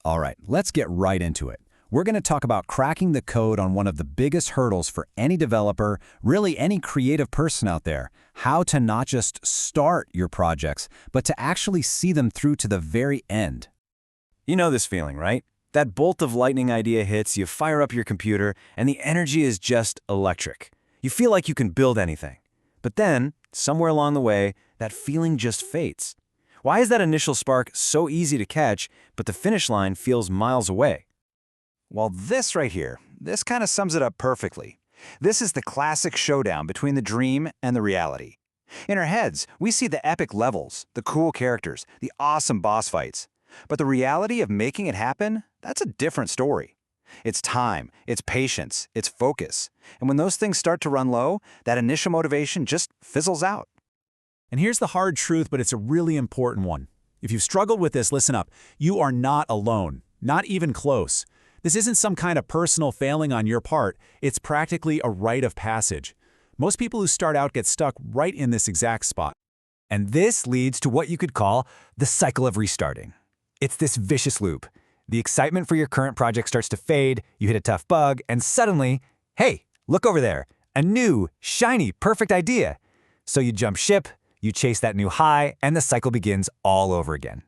All right, let's get right into it. We're going to talk about cracking the code on one of the biggest hurdles for any developer, really any creative person out there, how to not just start your projects, but to actually see them through to the very end. You know this feeling, right? That bolt of lightning idea hits, you fire up your computer, and the energy is just electric. You feel like you can build anything. But then, somewhere along the way, that feeling just fades. Why is that initial spark so easy to catch, but the finish line feels miles away? Well, this right here, this kind of sums it up perfectly. This is the classic showdown between the dream and the reality. In our heads, we see the epic levels, the cool characters, the awesome boss fights. But the reality of making it happen, that's a different story. It's time, it's patience, it's focus. And when those things start to run low, that initial motivation just fizzles out. And here's the hard truth, but it's a really important one. If you've struggled with this, listen up. You are not alone, not even close. This isn't some kind of personal failing on your part. It's practically a rite of passage. Most people who start out get stuck right in this exact spot. And this leads to what you could call the cycle of restarting. It's this vicious loop. The excitement for your current project starts to fade, you hit a tough bug, and suddenly, hey, look over there, a new, shiny, perfect idea. So you jump ship, you chase that new high, and the cycle begins all over again.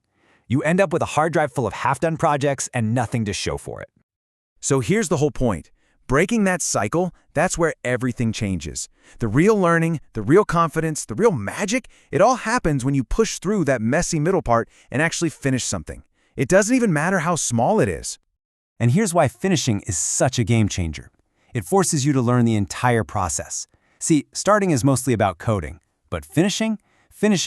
You end up with a hard drive full of half-done projects and nothing to show for it. So here's the whole point. Breaking that cycle, that's where everything changes. The real learning, the real confidence, the real magic, it all happens when you push through that messy middle part and actually finish something. It doesn't even matter how small it is. And here's why finishing is such a game changer. It forces you to learn the entire process. See, starting is mostly about coding, but finishing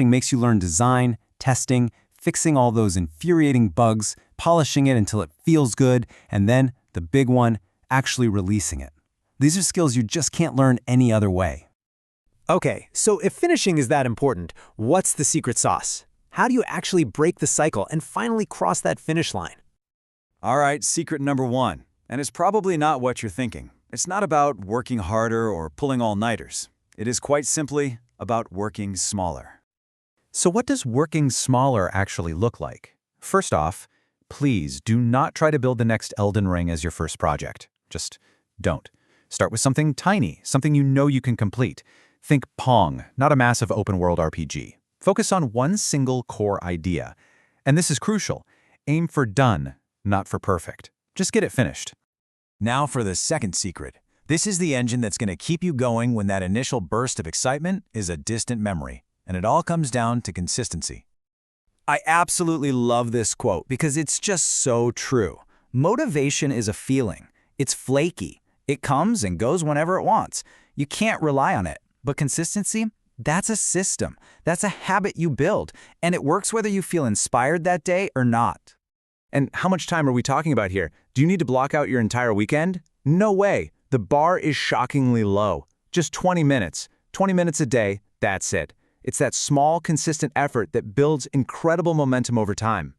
makes you learn design, testing, fixing all those infuriating bugs, polishing it until it feels good, and then, the big one, actually releasing it. These are skills you just can't learn any other way. Okay, so if finishing is that important, what's the secret sauce? How do you actually break the cycle and finally cross that finish line? All right, secret number one, and it's probably not what you're thinking. It's not about working harder or pulling all-nighters. It is quite simply about working smaller. So what does working smaller actually look like? First off, please do not try to build the next Elden Ring as your first project. Just don't. Start with something tiny, something you know you can complete. Think Pong, not a massive open-world RPG. Focus on one single core idea. And this is crucial. Aim for done, not for perfect. Just get it finished. Now for the second secret. This is the engine that's going to keep you going when that initial burst of excitement is a distant memory. And it all comes down to consistency. I absolutely love this quote because it's just so true. Motivation is a feeling. It's flaky. It comes and goes whenever it wants. You can't rely on it. But consistency? That's a system. That's a habit you build. And it works whether you feel inspired that day or not. And how much time are we talking about here? Do you need to block out your entire weekend? No way. The bar is shockingly low. Just 20 minutes. 20 minutes a day, that's it. It's that small, consistent effort that builds incredible momentum over time.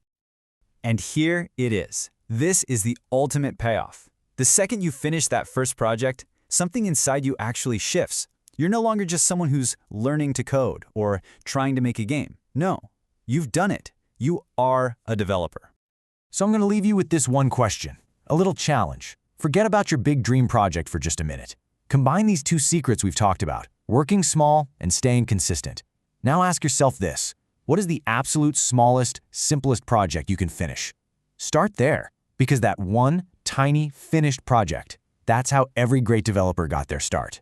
And here it is. This is the ultimate payoff. The second you finish that first project, something inside you actually shifts. You're no longer just someone who's learning to code or trying to make a game. No, you've done it. You are a developer. So I'm going to leave you with this one question, a little challenge. Forget about your big dream project for just a minute. Combine these two secrets we've talked about, working small and staying consistent. Now ask yourself this, what is the absolute smallest, simplest project you can finish? Start there, because that one tiny, finished project, that's how every great developer got their start.